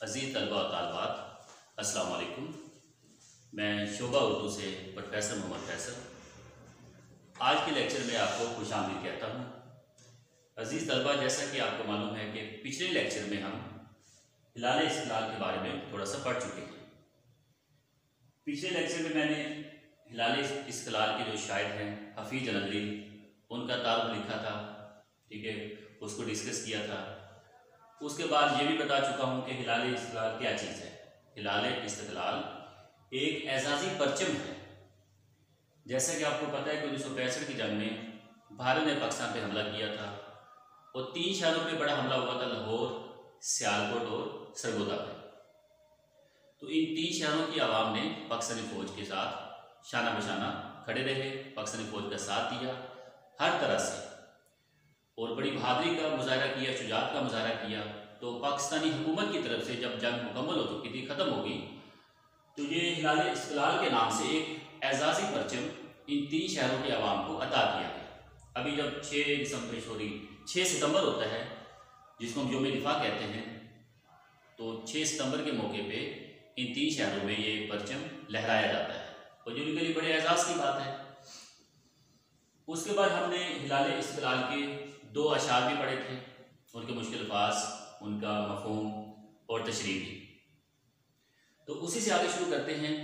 अज़ीज़ तलबा और तालबात, अस्सलाम वालेकुम। मैं शोभा उर्दू से प्रोफेसर मोहम्मद फैसल आज के लेक्चर में आपको खुशामदीद कहता हूँ। अज़ीज़ तलबा, जैसा कि आपको मालूम है कि पिछले लेक्चर में हम हिलाल इस्तिक़लाल के बारे में थोड़ा सा पढ़ चुके हैं। पिछले लेक्चर में मैंने हिलाल इस्तिक़लाल के जो शायर हैं हफीज़ जलंधरी, उनका तारुफ लिखा था, ठीक है, उसको डिस्कस किया था। उसके बाद ये भी बता चुका हूँ कि हिलाल इस्तिक़लाल क्या चीज़ है। हिलाल इस्तिक़लाल एक एजाज़ी परचम है। जैसा कि आपको पता है कि 1965 की जंग में भारत ने पाकिस्तान पे हमला किया था और 3 शहरों पे बड़ा हमला हुआ था, लाहौर, सियालकोट और सरगोदा पे। तो इन 3 शहरों की आवाम ने पाकिस्तानी फ़ौज के साथ शाना बशाना खड़े रहे, पाकिस्तानी फ़ौज का साथ दिया हर तरह से और बड़ी बहादुरी का मुजाहरा किया, शुजाअत का मुजाहरा किया। तो पाकिस्तानी हुकूमत की तरफ से जब जंग मुकम्मल हो चुकी थी, ख़त्म हो गई, तो ये हिलाल इस्तिक़लाल के नाम से एक एजाज़ी परचम इन 3 शहरों के आवाम को अता किया गया। अभी जब 6 सितंबर होता है, जिसको हम यौम दिफा कहते हैं, तो 6 सितंबर के मौके पे इन 3 शहरों में ये परचम लहराया जाता है और जो उनके लिए बड़े एजाज़ की बात है। उसके बाद हमने हिलाल इस्तिक़लाल के 2 अशार भी पढ़े थे, उनके मुश्किल अल्फाज, उनका मफ़हूम और तशरीह भी। तो उसी से आगे शुरू करते हैं।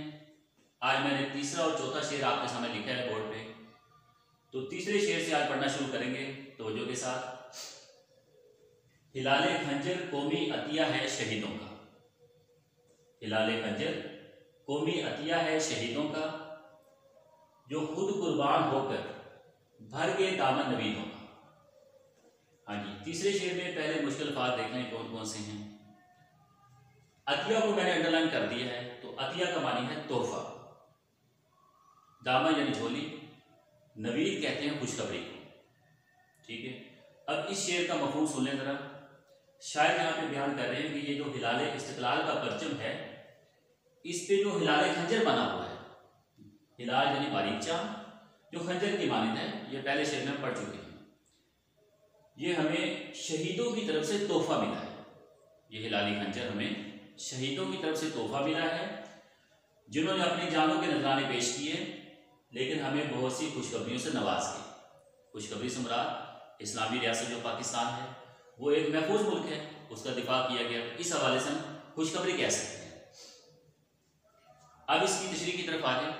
आज मैंने तीसरा और चौथा शेर आपके सामने लिखा है बोर्ड पे, तो तीसरे शेर से आज पढ़ना शुरू करेंगे तवज्जो के साथ। हिलाल खंजर कौमी अतिया है शहीदों का। हिलाल खंजर कौमी अतिया है शहीदों का, जो खुद कुर्बान होकर भर गए दामन नवीदों का। हाँ जी, तीसरे शेर में पहले मुश्किल अल्फाज देख लें कौन कौन से हैं। अतिया को मैंने अंडरलाइन कर दिया है, तो अतिया का मानी है तोहफा, दामन यानी झोली, नवीद कहते हैं खुशखबरी को, ठीक है। अब इस शेर का मफहूम सुन लें जरा। शायर यहाँ पे बयान कर रहे हैं कि ये जो हिलाल इस्तिक़लाल का परचम है, इस पे जो हिलाल खंजर बना हुआ है, हिलाल यानी बारीक चांद, जो खंजर की मानिंद है, ये पहले शेर में पढ़ चुके हैं। ये हमें शहीदों की तरफ से तोहफा मिला है। ये हिलाली खंजर हमें शहीदों की तरफ से तोहफा मिला है, जिन्होंने अपनी जानों के नजराने पेश किए, लेकिन हमें बहुत सी खुशखबरियों से नवाज किए। खुशखबरी से मुराद इस्लामी रियासत जो पाकिस्तान है, वो एक महफूज मुल्क है, उसका दिफा किया गया। इस हवाले से हम खुशखबरी कह सकते हैं। अब इसकी तशरीह की तरफ आ जाए,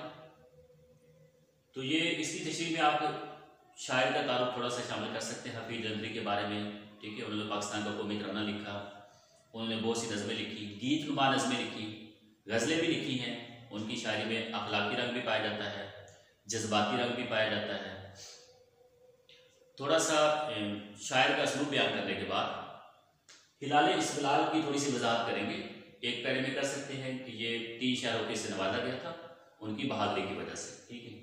तो ये इसकी तशरीह में आप शायर का तारुफ थोड़ा सा शामिल कर सकते हैं हफीज़ जलंधरी के बारे में, ठीक है। उन्होंने पाकिस्तान का कौमी तराना लिखा, उन्होंने बहुत सी नज़में लिखी, गीत नुमा नज़में लिखी, गज़लें भी लिखी हैं। उनकी शायरी में अखलाकी रंग भी पाया जाता है, जज्बाती रंग भी पाया जाता है। थोड़ा सा शायर का असलूब बयान करने के बाद हिलाल इस्तिक़लाल की थोड़ी सी वजाहत करेंगे। एक पैरे में कर सकते हैं कि ये 3 शहरों के से नवाजा गया था उनकी बहादुरी की वजह से, ठीक है।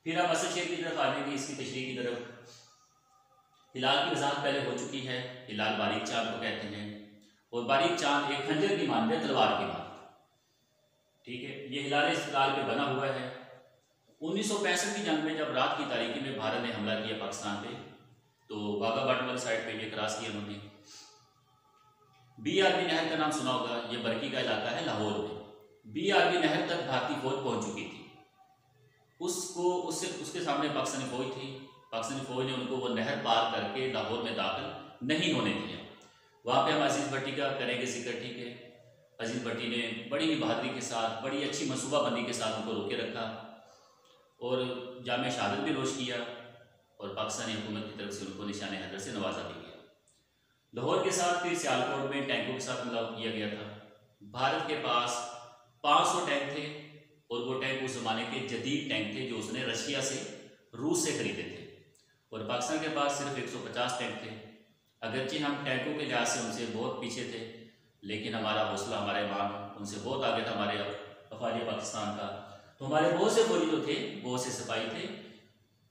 फिर हम असल शेर की तरफ आ जाएंगे, इसकी तशरीह की तरफ। हिलाल की वजाहत पहले हो चुकी है, हिलाल बारीक चांद को कहते हैं और बारीक चांद एक खंजर की मानद है, तलवार की मानद, ठीक है। ये हिलाल इस्तिक़लाल पे बना हुआ है। 1965 की जंग में जब रात की तारीकी में भारत ने हमला किया पाकिस्तान पे, तो वाघा बॉर्डर वाली साइड पे ये क्रॉस किया उन्होंने। BRB नहर का नाम सुना होगा, ये बरकी का इलाका है लाहौर में। BRB नहर तक भारतीय फौज पहुंच चुकी थी। उसके सामने पाकिस्तानी फौज थी। पाकिस्तानी फौज ने उनको वो नहर पार करके लाहौर में दाखिल नहीं होने दिया। वहाँ पे हम अजीज़ भट्टी का करेंगे जिक्र, ठीक है। अजीज़ भट्टी ने बड़ी ही बहादुरी के साथ, बड़ी अच्छी मनसूबाबंदी के साथ उनको रोके रखा और जामे शहादत भी रोश किया और पाकिस्तानी हुकूमत की तरफ से उनको निशाने हैदर से नवाजा भी गया। लाहौर के साथ फिर सियालकोट में टैंकों के साथ हमला किया गया था। भारत के पास 500 टैंक थे और वो टैंक उस ज़माने के जदीद टैंक थे जो उसने रशिया से, रूस से खरीदे थे, और पाकिस्तान के पास सिर्फ 150 टैंक थे। अगरचे हम टैंकों के लिहाज से उनसे बहुत पीछे थे, लेकिन हमारा हौसला, हमारा ईमान उनसे बहुत आगे था, हमारे अफवाज पाकिस्तान का। तो हमारे बहुत से फौजी जो थे, बहुत से सिपाही थे,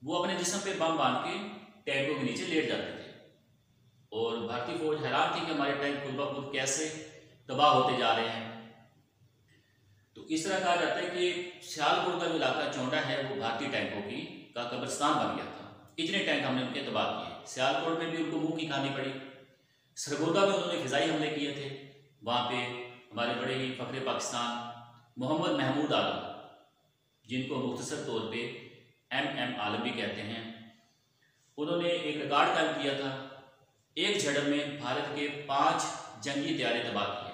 वो अपने जिस्म पे बम बांध के टैंकों के नीचे लेट जाते थे और भारतीय फौज हैरान थी कि हमारे टैंक खुद ब खुद कैसे तबाह होते जा रहे हैं। तो इस तरह कहा जाता है कि सियालकोट का जो इलाका चौंडा है, वो भारतीय टैंकों की का कब्रिस्तान बन गया था। इतने टैंक हमने उनके तबाह किए। सियालकोट में भी उनको मुंह की खानी पड़ी। सरगोदा में उन्होंने फिजाई हमले किए थे, वहाँ पे हमारे बड़े ही फ़ख्र पाकिस्तान मोहम्मद महमूद आलम, जिनको मुख्तसर तौर पे MM आलम भी कहते हैं, उन्होंने एक रिकॉर्ड कायम किया था। एक झड़प में भारत के 5 जंगी तैयारे तबाह किए।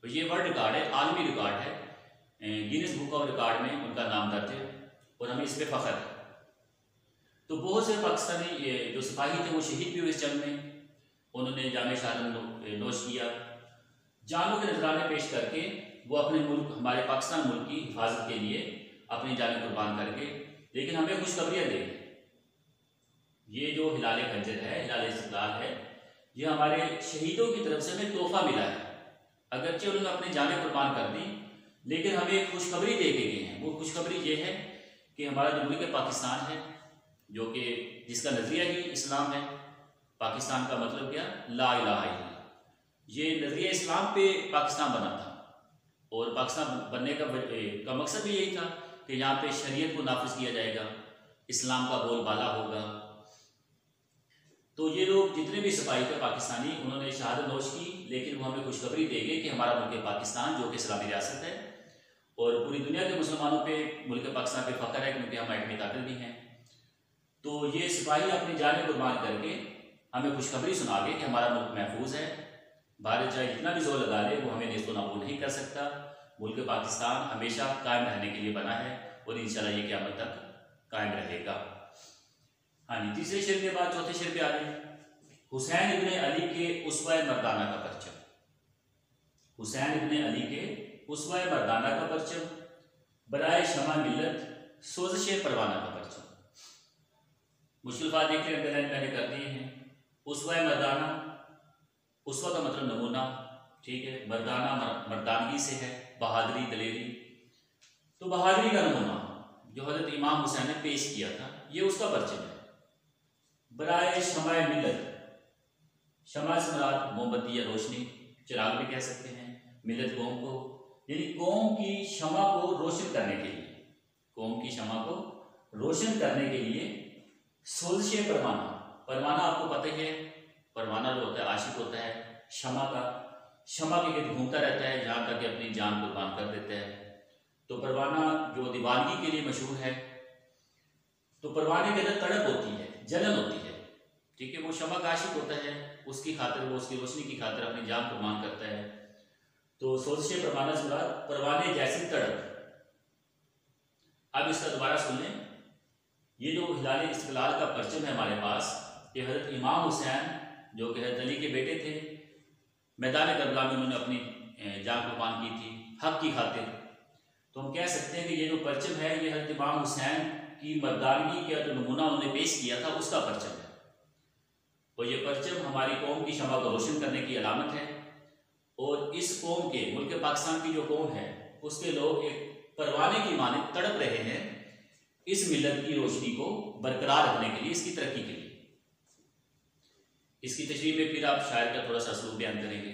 तो ये वर्ल्ड रिकॉर्ड है, आलमी रिकॉर्ड है, गिनीज बुक ऑफ रिकॉर्ड में उनका नाम दर्ज है और हमें इस पर फ़ख्र है। तो बहुत से पाकिस्तानी जो सिपाही थे वो शहीद भी हुए इस जंग में। उन्होंने जामे शहादत नोश किया, जानों के नजराने पेश करके वो अपने मुल्क, हमारे पाकिस्तान मुल्क की हिफाजत के लिए अपनी जानें कुर्बान करके। लेकिन हमें खुशखबरियाँ दी, ये जो हिलाल खंजर है, हिलाल इस्तिक़लाल है, ये हमारे शहीदों की तरफ से हमें तोहफा मिला है। अगरचे उन्होंने अपनी जानें कुर्बान कर दी, लेकिन हमें एक खुशखबरी दे के गए हैं। वो खुशखबरी ये है कि हमारा जो मुल्क पाकिस्तान है, जो कि जिसका नज़रिया ही इस्लाम है, पाकिस्तान का मतलब क्या, ला इलाहा इल्लल्लाह, ये नज़रिया इस्लाम पे पाकिस्तान बना था। और पाकिस्तान बनने का मकसद भी यही था कि यहाँ पे शरीयत को नाफिज किया जाएगा, इस्लाम का बोलबाला होगा। तो ये लोग जितने भी सिपाही थे पाकिस्तानी, उन्होंने शहादत नोश की, लेकिन वो हमें खुशखबरी दे गए कि हमारा मुल्क पाकिस्तान, जो कि इस्लामी रियासत है और पूरी दुनिया के मुसलमानों पे मुल्क पाकिस्तान पे फ़ख्र है, क्योंकि हम एटमी ताकत भी हैं। तो ये सिपाही अपनी जानें कुर्बान करके हमें खुशखबरी सुना गए कि हमारा मुल्क महफूज है। भारत चाहे जितना भी जोर लगा ले, वो हमें नेस्तो नाबूद नहीं कर सकता। मुल्क पाकिस्तान हमेशा कायम रहने के लिए बना है और इंशाल्लाह ये क़यामत तक कायम रहेगा। हाँ जी, तीसरे शेर के बाद चौथे शेर पे आ गए। हुसैन इब्ने अली के उस्वा मर्दाना का परचम। हुसैन इब्ने अली के उस्वा मर्दाना का परचम, बराए शमा मिल्लत सोज़िश परवाना का परचम। मुश्किल बात देखिए, अंडरलाइन मैंने कर दिए हैं। उस्वा मर्दाना, उस्वा का मतलब नमूना, ठीक है। मर्दाना मर्दानगी से है, बहादुरी, दलेरी। तो बहादुरी का नमूना जो हजरत इमाम हुसैन ने पेश किया था, ये उसका परचम है। बराए शमा मिल्लत, शमा से मुराद मोमबत्ती या रोशनी, चिराग भी कह सकते हैं। मिल्लत कौम को, यानी कौम की शमा को रोशन करने के लिए, कौम की शमा को रोशन करने के लिए सोज़िश परवाना। परवाना आपको पता ही है, परवाना जो होता है आशिक होता है शमा का, शमा के गिर्द घूमता रहता है जहाँ तक कि अपनी जान कुर्बान कर देता है। तो परवाना जो दीवानगी के लिए मशहूर है, तो परवाने के अंदर तड़प होती है, जलन होती है, ठीक है। वो शमा का आशिक होता है, उसकी खातिर, वो उसकी रोशनी की खातिर अपनी जान कुर्बान करता है। तो सोज़िश परवाना से मुराद परवाने जैसी तड़प। अब इसका दोबारा सुन लें। ये जो हिलाल इस्तिक़लाल का परचम है हमारे पास, ये हज़रत इमाम हुसैन जो कि हज़रत अली के बेटे थे, मैदान करबला में उन्होंने अपनी जान कुर्बान की थी हक की खातिर। तो हम कह सकते हैं कि ये जो परचम है, ये हज़रत इमाम हुसैन की मर्दानगी का जो नमूना उन्होंने पेश किया था, उसका परचम है। और ये परचम हमारी कौम की शमा को रोशन करने की अलामत है। और इस कौम के, मुल्क पाकिस्तान की जो कौम है, उसके लोग एक परवाने की माने तड़प रहे हैं इस मिल्लत की रोशनी को बरकरार रखने के लिए, इसकी तरक्की के लिए। इसकी तशरीह में फिर आप शायर का थोड़ा सा असलूब बयान करेंगे।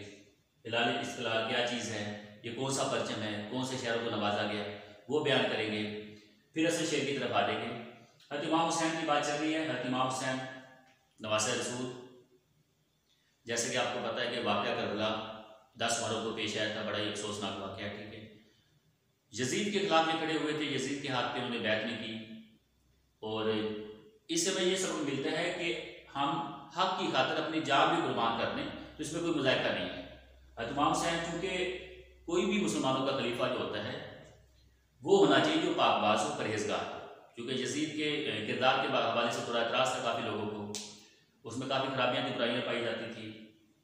हिलाल इस्तिक़लाल क्या चीज़ है, ये कौन सा परचम है, कौन से शहरों को नवाजा गया, वो बयान करेंगे। फिर असल शेर की तरफ आ जाएंगे। हज़रत इमाम हुसैन की बात चल रही है। हज़रत इमाम हुसैन नवासे रसूल, जैसे कि आपको पता है कि वाक़या करबला 10 मुहर्रम को पेश आया था, बड़ा ही अफसोसनाक वाक़या, ठीक है। यजीद के खिलाफ ये खड़े हुए थे, यजीद के हाथ पे उन्होंने बैत नहीं की। और इससे हमें ये सबक मिलता है कि हम हक की खातिर अपनी जान भी कुर्बान कर दें, तो इसमें कोई मज़ाक़ा नहीं है। हज़रत इमाम हुसैन, चूँकि कोई भी मुसलमानों का खलीफा जो होता है वो होना चाहिए जो पाकबाज हो, परहेजगार। क्योंकि यजीद के किरदार के हवाले से थोड़ा एतराज़ था काफ़ी लोगों को, उसमें काफ़ी खराबियाँ थी, बुराइयाँ पाई जाती थी।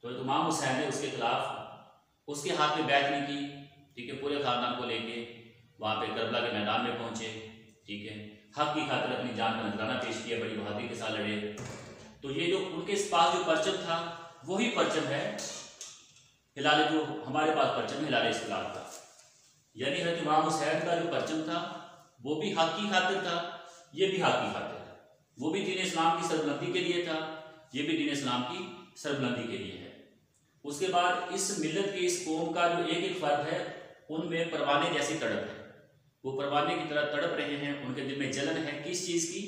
तो इमाम हुसैन ने उसके खिलाफ, उसके हाथ में बैत नहीं की, ठीक है। पूरे ख़ानदान को लेके वहाँ पे करबला के मैदान में पहुँचे, ठीक है। हक की खातिर अपनी जान का नजराना पेश किया, बड़ी बहादुरी के साथ लड़े। तो ये जो उनके पास जो परचम था, वही परचम है हिलाल, जो हमारे पास परचम है हिलाल इस्तिक़लाल का। यानी हज़रत इमाम हुसैन का जो परचम था वो भी हक की खातिर था, ये भी हक की खातिर है। वो भी दीन इस्लाम की सरबुलंदी के लिए था, ये भी दीन इस्लाम की सरबुलंदी के लिए है। उसके बाद इस मिल्लत के, इस कौम का जो एक एक फ़र्द है, उनमें परवाने जैसी तड़प है। वो परवाने की तरह तड़प रहे हैं, उनके दिल में जलन है। किस चीज़ की?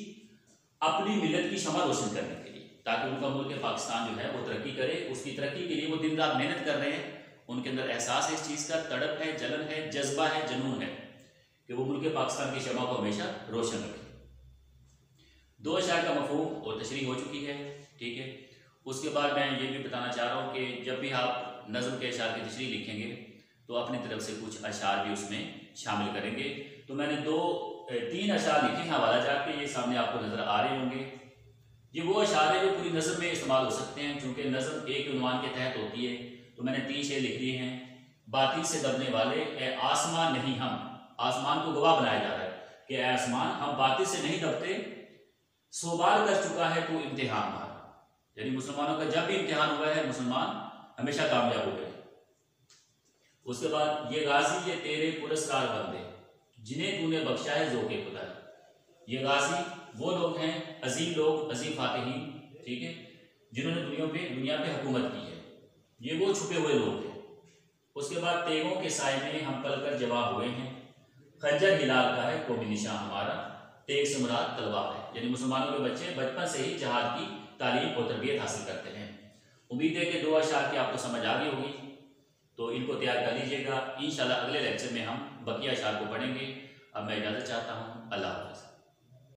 अपनी मिल्लत की शमा रोशन करने के लिए, ताकि उनका मुल्क पाकिस्तान जो है वो तरक्की करे। उसकी तरक्की के लिए वो दिन रात मेहनत कर रहे हैं उनके अंदर एहसास है इस चीज़ का, तड़प है, जलन है, जज्बा है, जुनून है कि वो मुल्क पाकिस्तान की शमा को हमेशा रोशन रखें। 2 अशार का मफहूम और तशरीह हो चुकी है, ठीक है। उसके बाद मैं ये भी बताना चाह रहा हूँ कि जब भी आप नज़म के अशार की तशरीह लिखेंगे तो अपनी तरफ से कुछ अशार भी उसमें शामिल करेंगे। तो मैंने 3 अशार लिखे हैं हवाला जात के, ये सामने आपको नज़र आ रहे होंगे। ये वो अशार है जो पूरी नज़म में इस्तेमाल हो सकते हैं, चूँकि नज़म एक उन्वान के तहत होती है। तो मैंने 3 शेर लिख दिए हैं। बातिल से दबने वाले ए आसमान नहीं हम, आसमान को गवाह बनाया जा रहा है कि ए आसमान हम बातिल से नहीं दबते, 100 बार कर चुका है तू इम्तिहान हमारा। यानी मुसलमानों का जब भी इम्तिहान हुआ है मुसलमान हमेशा कामयाब हो गए। उसके बाद ये गाजी ये तेरे पुरस्कार बंदे जिन्हें तूने बख्शा है ज़ोक़े खुदा। ये गाजी वो लोग हैं, अजीम लोग, अजीम फातिहीन, ठीक है, जिन्होंने दुनिया पे हुकूमत की है। ये वो छुपे हुए लोग हैं। उसके बाद तेगों के साए में हम पल कर जवाब हुए हैं, खंजर हिलाल का है कोमी निशान हमारा, तेग से मुराद तलवार है। यानी मुसलमानों के बच्चे बचपन से ही जहाद की तालीम और तरबियत हासिल करते हैं। उम्मीद है कि 2 अशार की आपको समझ आ गई होगी, तो इनको तैयार कर लीजिएगा। इंशाल्लाह अगले लेक्चर में हम बकिया अशार को पढ़ेंगे। अब मैं इजाज़त चाहता हूँ। अल्लाह हाफ़िज़।